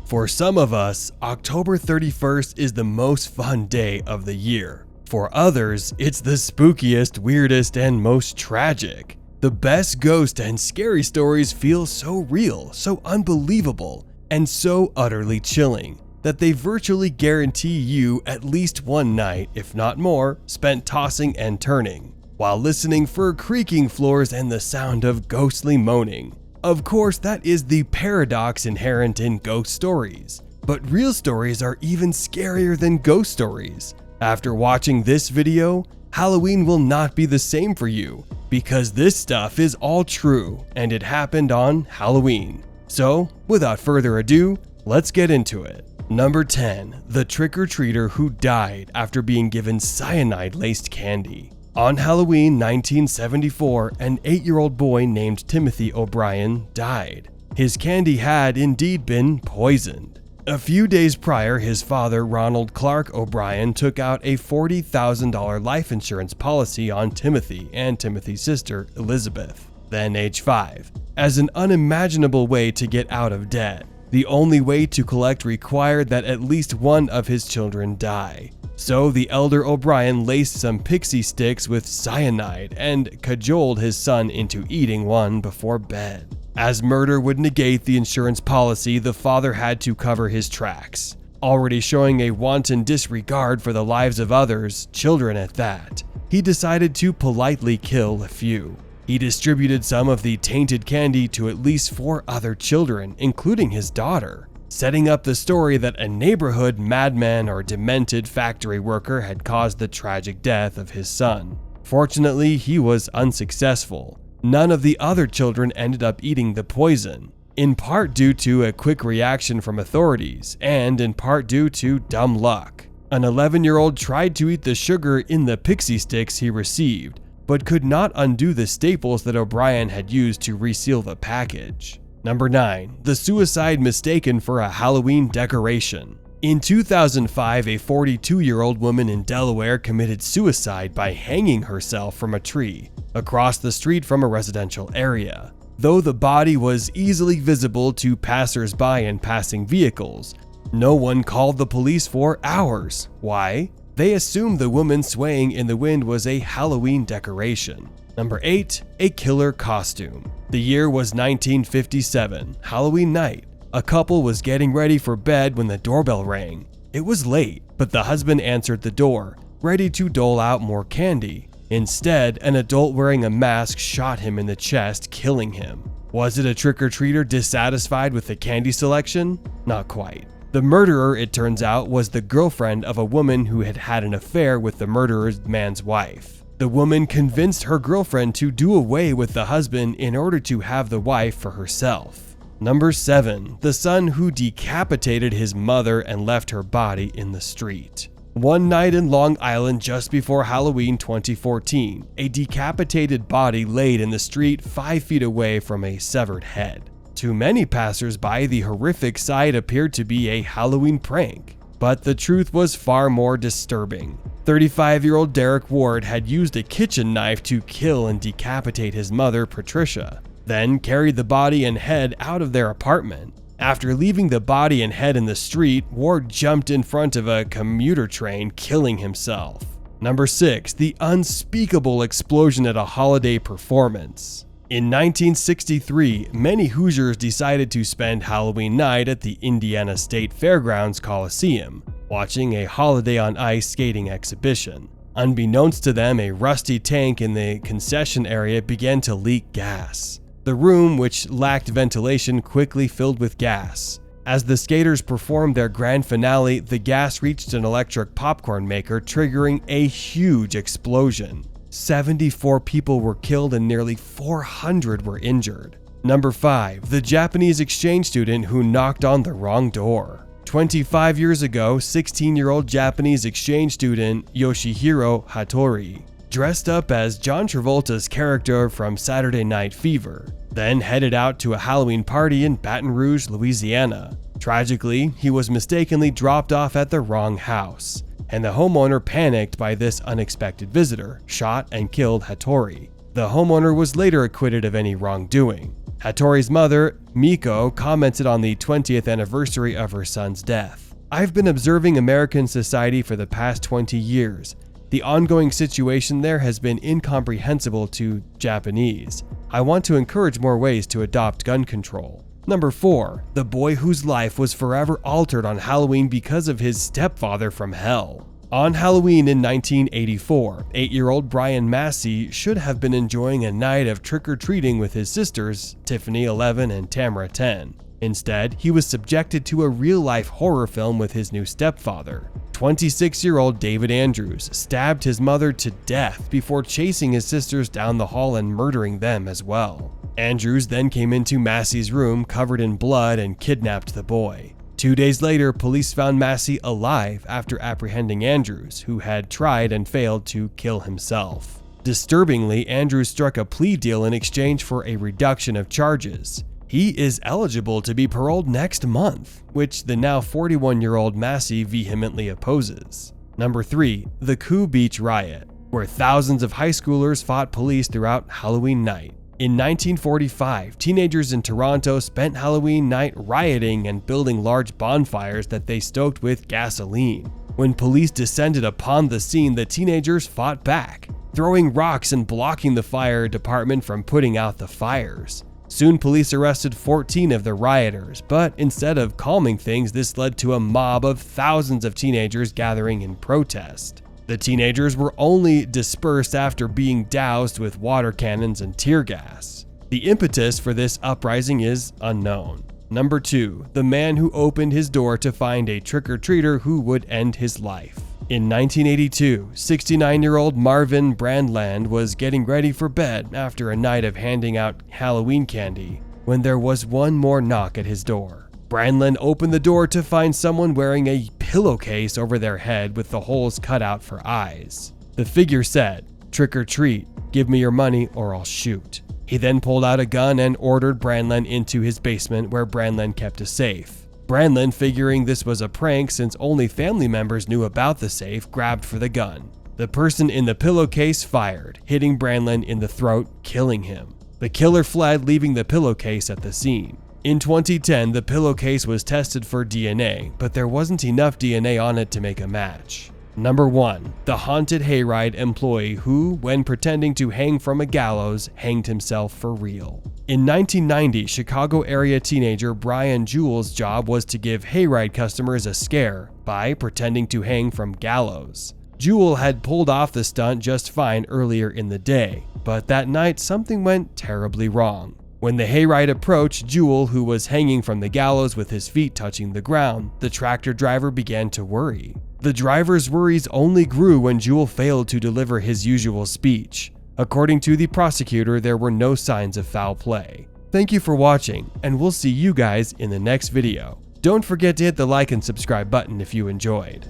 For some of us, October 31st is the most fun day of the year. For others, it's the spookiest, weirdest, and most tragic. The best ghost and scary stories feel so real, so unbelievable, and so utterly chilling that they virtually guarantee you at least one night, if not more, spent tossing and turning, while listening for creaking floors and the sound of ghostly moaning. Of course, that is the paradox inherent in ghost stories, but real stories are even scarier than ghost stories. After watching this video, Halloween will not be the same for you, because this stuff is all true and it happened on Halloween. So, without further ado, let's get into it. Number 10. The trick-or-treater who died after being given cyanide-laced candy. On Halloween 1974, an 8-year-old boy named Timothy O'Brien died. His candy had indeed been poisoned. A few days prior, his father, Ronald Clark O'Brien, took out a $40,000 life insurance policy on Timothy and Timothy's sister, Elizabeth, then age 5, as an unimaginable way to get out of debt. The only way to collect required that at least one of his children die. So the elder O'Brien laced some pixie sticks with cyanide and cajoled his son into eating one before bed. As murder would negate the insurance policy, the father had to cover his tracks, already showing a wanton disregard for the lives of others, children at that. He decided to politely kill a few. He distributed some of the tainted candy to at least 4 other children, including his daughter, setting up the story that a neighborhood madman or demented factory worker had caused the tragic death of his son. Fortunately, he was unsuccessful. None of the other children ended up eating the poison, in part due to a quick reaction from authorities, and in part due to dumb luck. An 11-year-old tried to eat the sugar in the pixie sticks he received, but could not undo the staples that O'Brien had used to reseal the package. Number 9. The suicide mistaken for a Halloween decoration. In 2005, a 42-year-old woman in Delaware committed suicide by hanging herself from a tree across the street from a residential area. Though the body was easily visible to passers-by and passing vehicles, no one called the police for hours. Why? They assumed the woman swaying in the wind was a Halloween decoration. Number 8. A killer costume. The year was 1957, Halloween night. A couple was getting ready for bed when the doorbell rang. It was late, but the husband answered the door, ready to dole out more candy. Instead, an adult wearing a mask shot him in the chest, killing him. Was it a trick-or-treater dissatisfied with the candy selection? Not quite. The murderer, it turns out, was the girlfriend of a woman who had had an affair with the murderer's man's wife. The woman convinced her girlfriend to do away with the husband in order to have the wife for herself. Number 7. The son who decapitated his mother and left her body in the street. One night in Long Island just before Halloween 2014, a decapitated body laid in the street 5 feet away from a severed head. To many passers-by, the horrific sight appeared to be a Halloween prank, but the truth was far more disturbing. 35-year-old Derek Ward had used a kitchen knife to kill and decapitate his mother, Patricia, then carried the body and head out of their apartment. After leaving the body and head in the street, Ward jumped in front of a commuter train, killing himself. Number 6. The unspeakable explosion at a holiday performance. In 1963, many Hoosiers decided to spend Halloween night at the Indiana State Fairgrounds Coliseum, watching a Holiday on Ice skating exhibition. Unbeknownst to them, a rusty tank in the concession area began to leak gas. The room, which lacked ventilation, quickly filled with gas. As the skaters performed their grand finale, the gas reached an electric popcorn maker, triggering a huge explosion. 74 people were killed and nearly 400 were injured. Number 5. The Japanese exchange student who knocked on the wrong door. 25 years ago, 16-year-old Japanese exchange student Yoshihiro Hattori dressed up as John Travolta's character from Saturday Night Fever, then headed out to a Halloween party in Baton Rouge, Louisiana. Tragically, he was mistakenly dropped off at the wrong house, and the homeowner, panicked by this unexpected visitor, shot and killed Hattori. The homeowner was later acquitted of any wrongdoing. Hattori's mother, Miko, commented on the 20th anniversary of her son's death. "I've been observing American society for the past 20 years. The ongoing situation there has been incomprehensible to Japanese. I want to encourage more ways to adopt gun control." Number 4. The boy whose life was forever altered on Halloween because of his stepfather from hell. On Halloween in 1984, 8-year-old Brian Massey should have been enjoying a night of trick-or-treating with his sisters, Tiffany 11 and Tamara 10. Instead, he was subjected to a real-life horror film with his new stepfather. 26-year-old David Andrews stabbed his mother to death before chasing his sisters down the hall and murdering them as well. Andrews then came into Massey's room covered in blood and kidnapped the boy. 2 days later, police found Massey alive after apprehending Andrews, who had tried and failed to kill himself. Disturbingly, Andrews struck a plea deal in exchange for a reduction of charges. He is eligible to be paroled next month, which the now 41-year-old Massey vehemently opposes. Number 3. The Coup Beach Riot, where thousands of high schoolers fought police throughout Halloween night. In 1945, teenagers in Toronto spent Halloween night rioting and building large bonfires that they stoked with gasoline. When police descended upon the scene, the teenagers fought back, throwing rocks and blocking the fire department from putting out the fires. Soon, police arrested 14 of the rioters, but instead of calming things, this led to a mob of thousands of teenagers gathering in protest. The teenagers were only dispersed after being doused with water cannons and tear gas. The impetus for this uprising is unknown. Number 2. The man who opened his door to find a trick-or-treater who would end his life. In 1982, 69-year-old Marvin Brandland was getting ready for bed after a night of handing out Halloween candy when there was one more knock at his door. Brandland opened the door to find someone wearing a pillowcase over their head with the holes cut out for eyes. The figure said, "Trick or treat, give me your money or I'll shoot." He then pulled out a gun and ordered Brandland into his basement where Brandland kept a safe. Brandland, figuring this was a prank since only family members knew about the safe, grabbed for the gun. The person in the pillowcase fired, hitting Brandland in the throat, killing him. The killer fled, leaving the pillowcase at the scene. In 2010, the pillowcase was tested for DNA, but there wasn't enough DNA on it to make a match. Number 1. The haunted Hayride employee who, when pretending to hang from a gallows, hanged himself for real. In 1990, Chicago area teenager Brian Jewell's job was to give Hayride customers a scare by pretending to hang from gallows. Jewell had pulled off the stunt just fine earlier in the day, but that night something went terribly wrong. When the Hayride approached Jewell, who was hanging from the gallows with his feet touching the ground, the tractor driver began to worry. The driver's worries only grew when Jewell failed to deliver his usual speech. According to the prosecutor, there were no signs of foul play. Thank you for watching, and we'll see you guys in the next video. Don't forget to hit the like and subscribe button if you enjoyed.